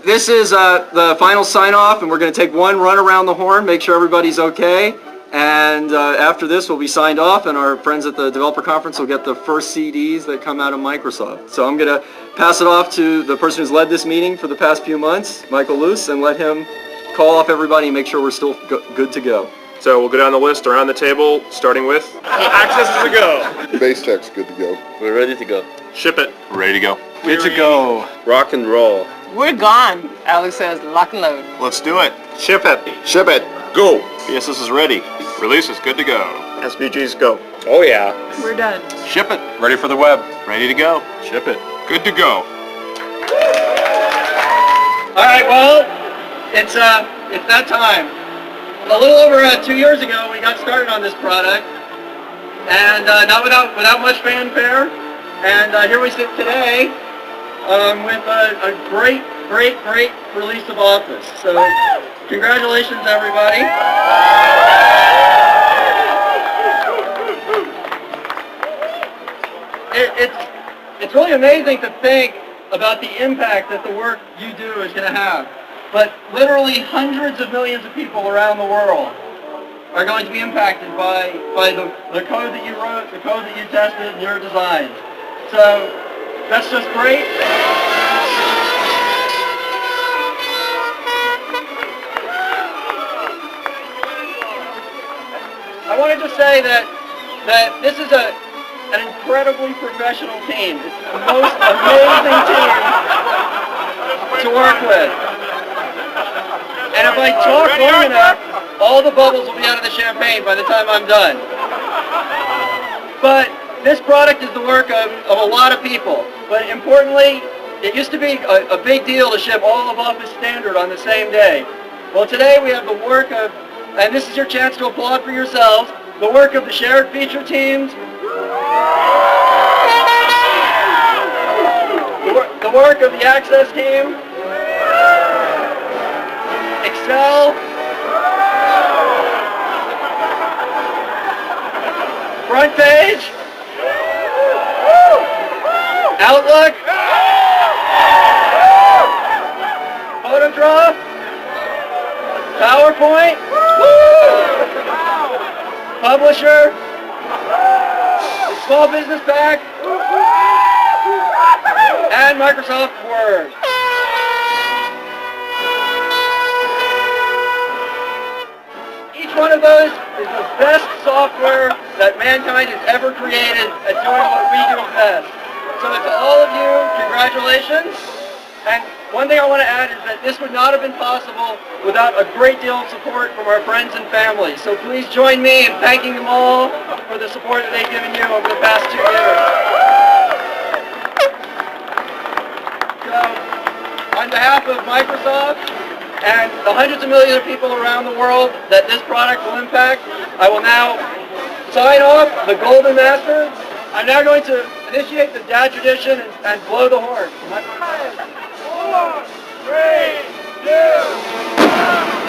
This is the final sign-off, and we're going to take one run around the horn, make sure everybody's okay. And after this, we'll be signed off, and our friends at the developer conference will get the first CDs that come out of Microsoft. So I'm going to pass it off to the person who's led this meeting for the past few months, Michael Luce, and let him call off everybody and make sure we're still good to go. So we'll go down the list around the table, starting with Access is a go. Base tech's good to go. We're ready to go. Ship it. Ready to go. Good to go. Rock and roll. We're gone. Alex says lock and load. Let's do it. Ship it. Ship it. Go. PSS is ready. Release is good to go. SPG's go. Oh yeah. We're done. Ship it. Ready for the web. Ready to go. Ship it. Good to go. All right, well, it's that time. A little over 2 years ago, we got started on this product, and not without much fanfare. And here we sit today with a great release of Office. So, congratulations, everybody. It's really amazing to think about the impact that the work you do is going to have. But literally hundreds of millions of people around the world are going to be impacted by the code that you wrote, the code that you tested, and your design. So that's just great. I wanted to say that this is an incredibly professional team. It's the most amazing team to work with. And if I talk long enough, all the bubbles will be out of the champagne by the time I'm done. But this product is the work of a lot of people. But importantly, it used to be a big deal to ship all of Office Standard on the same day. Well, today we have the work of, and this is your chance to applaud for yourselves, the work of the shared feature teams, the work of the Access team, Excel, front page, Outlook, PhotoDraw, PowerPoint, Publisher, Small Business Pack, and Microsoft Word. Each one of those is the best software that mankind has ever created at doing what we do best. So to all of you, congratulations. And one thing I want to add is that this would not have been possible without a great deal of support from our friends and family. So please join me in thanking them all for the support that they've given you over the past 2 years. So, on behalf of Microsoft and the hundreds of millions of people around the world that this product will impact, I will now sign off the Golden Master. I'm now going to initiate the dad tradition and blow the horn. 4, 3, 2, 1.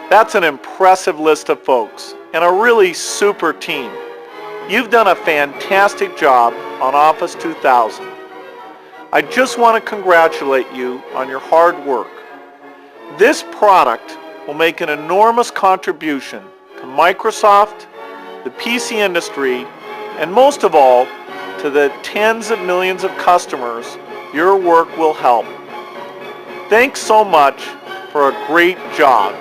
That's an impressive list of folks and a really super team. You've done a fantastic job on Office 2000. I just want to congratulate you on your hard work. This product will make an enormous contribution to Microsoft, the PC industry, and most of all, to the tens of millions of customers your work will help. Thanks so much for a great job.